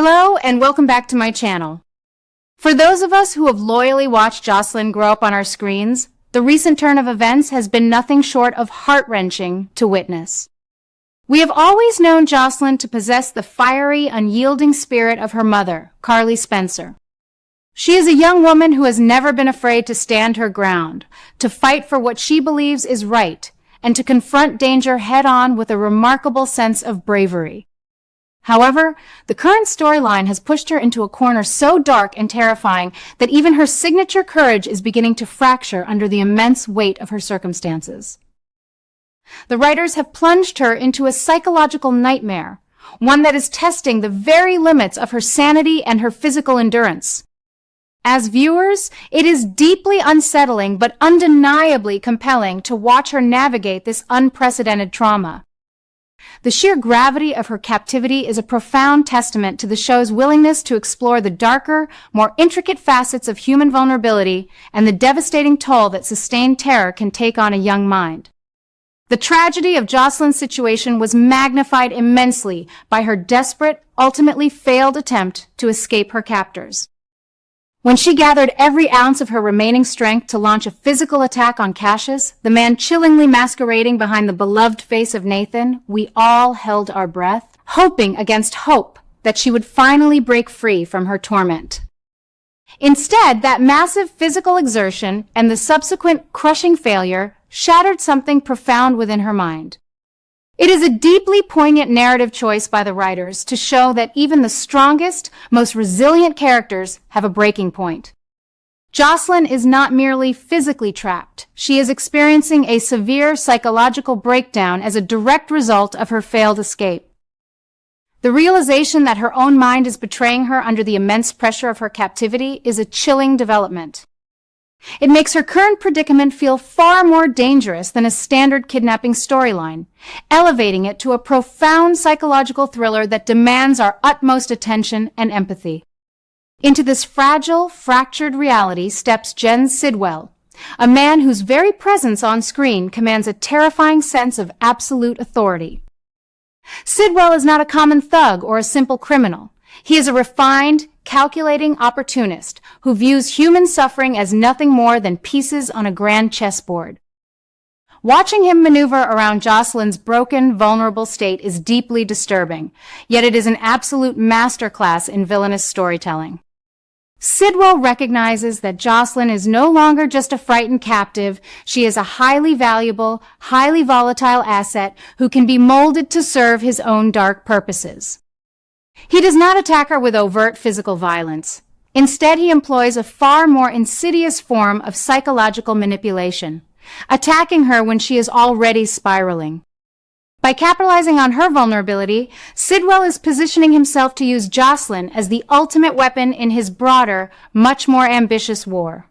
Hello and welcome back to my channel. For those of us who have loyally watched Jocelyn grow up on our screens, the recent turn of events has been nothing short of heart-wrenching to witness. We have always known Jocelyn to possess the fiery, unyielding spirit of her mother, Carly Spencer. She is a young woman who has never been afraid to stand her ground, to fight for what she believes is right, and to confront danger head-on with a remarkable sense of bravery. However, the current storyline has pushed her into a corner so dark and terrifying that even her signature courage is beginning to fracture under the immense weight of her circumstances. The writers have plunged her into a psychological nightmare, one that is testing the very limits of her sanity and her physical endurance. As viewers, it is deeply unsettling but undeniably compelling to watch her navigate this unprecedented trauma. The sheer gravity of her captivity is a profound testament to the show's willingness to explore the darker, more intricate facets of human vulnerability and the devastating toll that sustained terror can take on a young mind. The tragedy of Jocelyn's situation was magnified immensely by her desperate, ultimately failed attempt to escape her captors. When she gathered every ounce of her remaining strength to launch a physical attack on Cassius, the man chillingly masquerading behind the beloved face of Nathan, we all held our breath, hoping against hope that she would finally break free from her torment. Instead, that massive physical exertion and the subsequent crushing failure shattered something profound within her mind. It is a deeply poignant narrative choice by the writers to show that even the strongest, most resilient characters have a breaking point. Jocelyn is not merely physically trapped. She is experiencing a severe psychological breakdown as a direct result of her failed escape. The realization that her own mind is betraying her under the immense pressure of her captivity is a chilling development. It makes her current predicament feel far more dangerous than a standard kidnapping storyline, elevating it to a profound psychological thriller that demands our utmost attention and empathy. Into this fragile, fractured reality steps Jen Sidwell, a man whose very presence on screen commands a terrifying sense of absolute authority. Sidwell is not a common thug or a simple criminal. He is a refined, calculating opportunist who views human suffering as nothing more than pieces on a grand chessboard. Watching him maneuver around Jocelyn's broken, vulnerable state is deeply disturbing, yet it is an absolute masterclass in villainous storytelling. Sidwell recognizes that Jocelyn is no longer just a frightened captive. She is a highly valuable, highly volatile asset who can be molded to serve his own dark purposes. He does not attack her with overt physical violence. Instead, he employs a far more insidious form of psychological manipulation, attacking her when she is already spiraling. By capitalizing on her vulnerability, Sidwell is positioning himself to use Jocelyn as the ultimate weapon in his broader, much more ambitious war.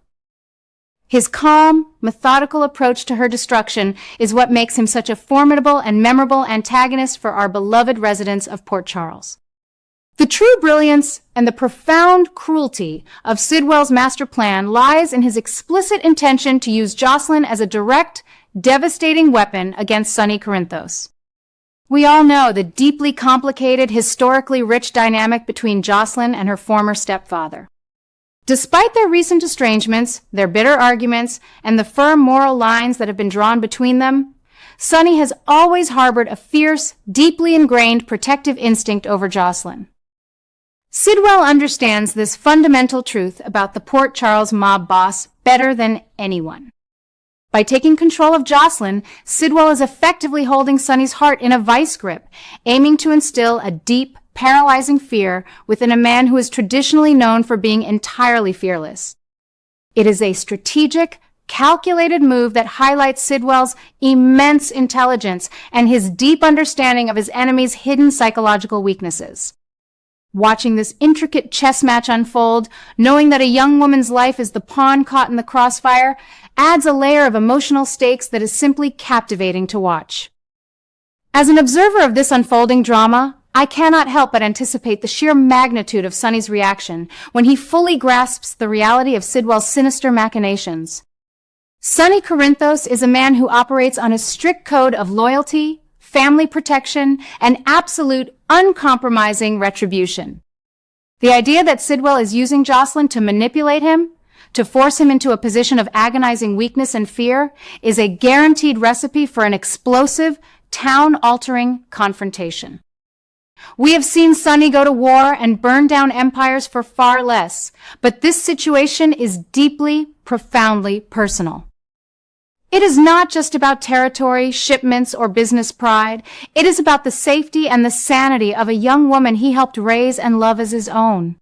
His calm, methodical approach to her destruction is what makes him such a formidable and memorable antagonist for our beloved residents of Port Charles. The true brilliance and the profound cruelty of Sidwell's master plan lies in his explicit intention to use Jocelyn as a direct, devastating weapon against Sonny Corinthos. We all know the deeply complicated, historically rich dynamic between Jocelyn and her former stepfather. Despite their recent estrangements, their bitter arguments, and the firm moral lines that have been drawn between them, Sonny has always harbored a fierce, deeply ingrained protective instinct over Jocelyn. Sidwell understands this fundamental truth about the Port Charles mob boss better than anyone. By taking control of Jocelyn, Sidwell is effectively holding Sonny's heart in a vice grip, aiming to instill a deep, paralyzing fear within a man who is traditionally known for being entirely fearless. It is a strategic, calculated move that highlights Sidwell's immense intelligence and his deep understanding of his enemy's hidden psychological weaknesses. Watching this intricate chess match unfold, knowing that a young woman's life is the pawn caught in the crossfire, adds a layer of emotional stakes that is simply captivating to watch. As an observer of this unfolding drama, I cannot help but anticipate the sheer magnitude of Sonny's reaction when he fully grasps the reality of Sidwell's sinister machinations. Sonny Corinthos is a man who operates on a strict code of loyalty, family protection, and absolute uncompromising retribution. The idea that Sidwell is using Jocelyn to manipulate him, to force him into a position of agonizing weakness and fear, is a guaranteed recipe for an explosive, town-altering confrontation. We have seen Sonny go to war and burn down empires for far less, but this situation is deeply, profoundly personal. It is not just about territory, shipments, or business pride. It is about the safety and the sanity of a young woman he helped raise and love as his own.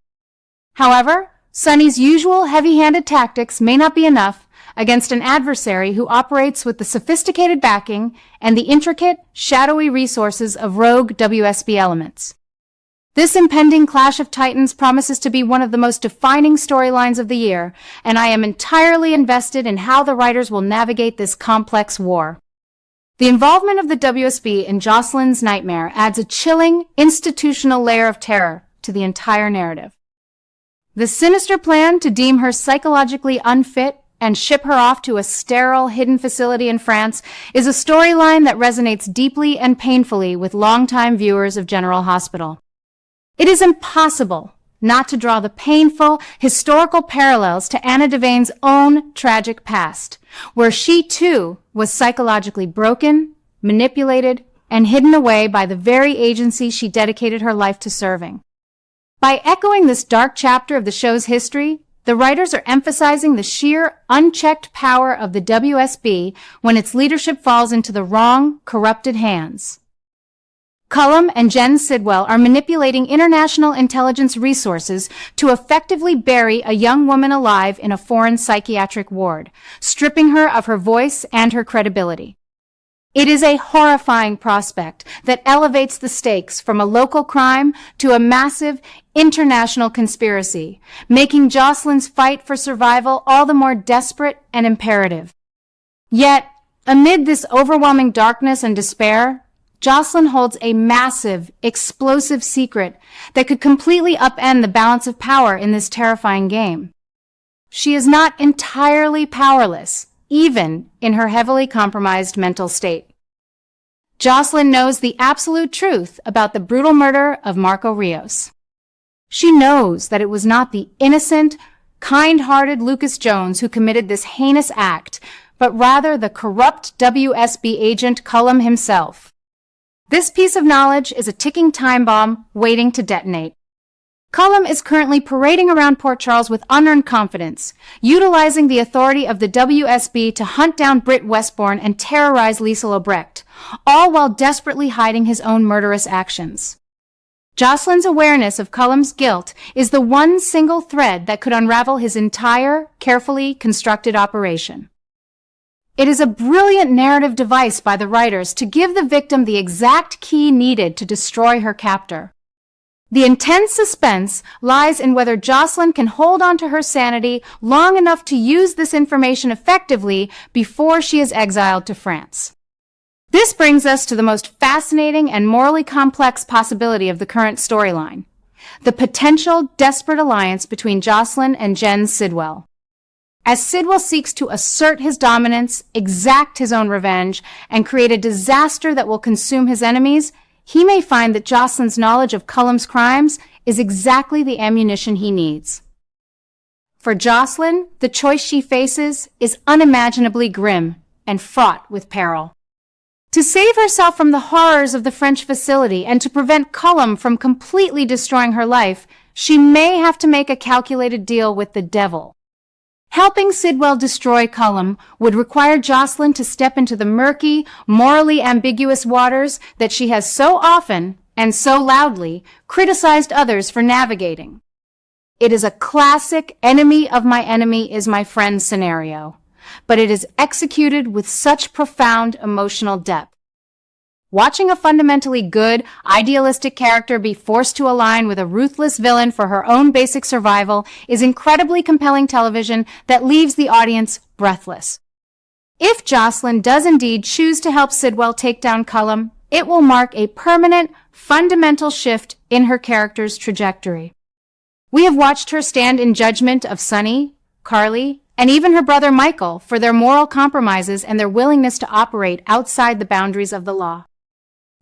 However, Sonny's usual heavy-handed tactics may not be enough against an adversary who operates with the sophisticated backing and the intricate, shadowy resources of rogue WSB elements. This impending clash of titans promises to be one of the most defining storylines of the year, and I am entirely invested in how the writers will navigate this complex war. The involvement of the WSB in Jocelyn's nightmare adds a chilling, institutional layer of terror to the entire narrative. The sinister plan to deem her psychologically unfit and ship her off to a sterile, hidden facility in France is a storyline that resonates deeply and painfully with longtime viewers of General Hospital. It is impossible not to draw the painful, historical parallels to Anna Devane's own tragic past, where she too was psychologically broken, manipulated, and hidden away by the very agency she dedicated her life to serving. By echoing this dark chapter of the show's history, the writers are emphasizing the sheer, unchecked power of the WSB when its leadership falls into the wrong, corrupted hands. Cullum and Jen Sidwell are manipulating international intelligence resources to effectively bury a young woman alive in a foreign psychiatric ward, stripping her of her voice and her credibility. It is a horrifying prospect that elevates the stakes from a local crime to a massive international conspiracy, making Jocelyn's fight for survival all the more desperate and imperative. Yet, amid this overwhelming darkness and despair, Jocelyn holds a massive, explosive secret that could completely upend the balance of power in this terrifying game. She is not entirely powerless, even in her heavily compromised mental state. Jocelyn knows the absolute truth about the brutal murder of Marco Rios. She knows that it was not the innocent, kind-hearted Lucas Jones who committed this heinous act, but rather the corrupt WSB agent Cullum himself. This piece of knowledge is a ticking time bomb waiting to detonate. Cullum is currently parading around Port Charles with unearned confidence, utilizing the authority of the WSB to hunt down Britt Westbourne and terrorize Liesl Obrecht, all while desperately hiding his own murderous actions. Jocelyn's awareness of Cullum's guilt is the one single thread that could unravel his entire, carefully constructed operation. It is a brilliant narrative device by the writers to give the victim the exact key needed to destroy her captor. The intense suspense lies in whether Jocelyn can hold on to her sanity long enough to use this information effectively before she is exiled to France. This brings us to the most fascinating and morally complex possibility of the current storyline: the potential desperate alliance between Jocelyn and Jen Sidwell. As Sidwell seeks to assert his dominance, exact his own revenge, and create a disaster that will consume his enemies, he may find that Jocelyn's knowledge of Cullum's crimes is exactly the ammunition he needs. For Jocelyn, the choice she faces is unimaginably grim and fraught with peril. To save herself from the horrors of the French facility and to prevent Cullum from completely destroying her life, she may have to make a calculated deal with the devil. Helping Sidwell destroy Cullum would require Jocelyn to step into the murky, morally ambiguous waters that she has so often, and so loudly, criticized others for navigating. It is a classic enemy of my enemy is my friend scenario, but it is executed with such profound emotional depth. Watching a fundamentally good, idealistic character be forced to align with a ruthless villain for her own basic survival is incredibly compelling television that leaves the audience breathless. If Jocelyn does indeed choose to help Sidwell take down Cullum, it will mark a permanent, fundamental shift in her character's trajectory. We have watched her stand in judgment of Sonny, Carly, and even her brother Michael for their moral compromises and their willingness to operate outside the boundaries of the law.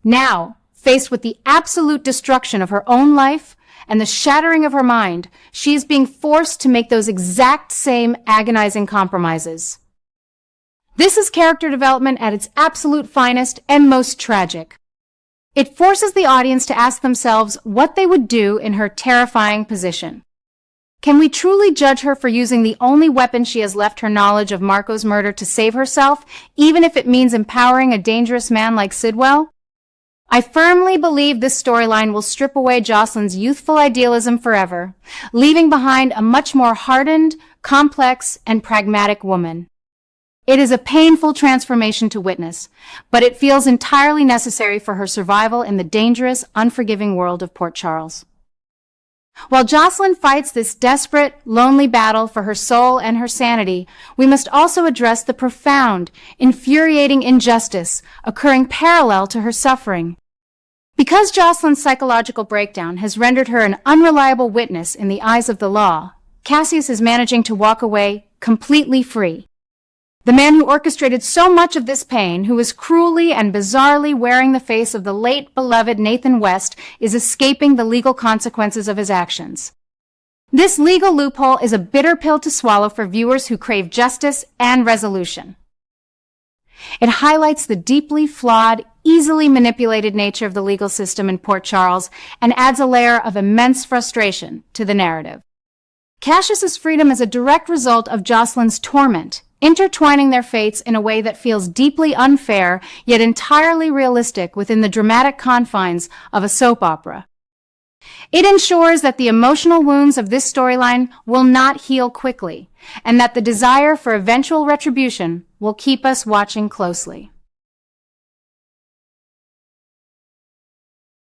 Now, faced with the absolute destruction of her own life and the shattering of her mind, she is being forced to make those exact same agonizing compromises. This is character development at its absolute finest and most tragic. It forces the audience to ask themselves what they would do in her terrifying position. Can we truly judge her for using the only weapon she has left, her knowledge of Marco's murder, to save herself, even if it means empowering a dangerous man like Sidwell? I firmly believe this storyline will strip away Jocelyn's youthful idealism forever, leaving behind a much more hardened, complex, and pragmatic woman. It is a painful transformation to witness, but it feels entirely necessary for her survival in the dangerous, unforgiving world of Port Charles. While Jocelyn fights this desperate, lonely battle for her soul and her sanity, we must also address the profound, infuriating injustice occurring parallel to her suffering. Because Jocelyn's psychological breakdown has rendered her an unreliable witness in the eyes of the law, Cassius is managing to walk away completely free. The man who orchestrated so much of this pain, who is cruelly and bizarrely wearing the face of the late beloved Nathan West, is escaping the legal consequences of his actions. This legal loophole is a bitter pill to swallow for viewers who crave justice and resolution. It highlights the deeply flawed, easily manipulated nature of the legal system in Port Charles and adds a layer of immense frustration to the narrative. Cassius's freedom is a direct result of Jocelyn's torment, intertwining their fates in a way that feels deeply unfair, yet entirely realistic within the dramatic confines of a soap opera. It ensures that the emotional wounds of this storyline will not heal quickly, and that the desire for eventual retribution will keep us watching closely.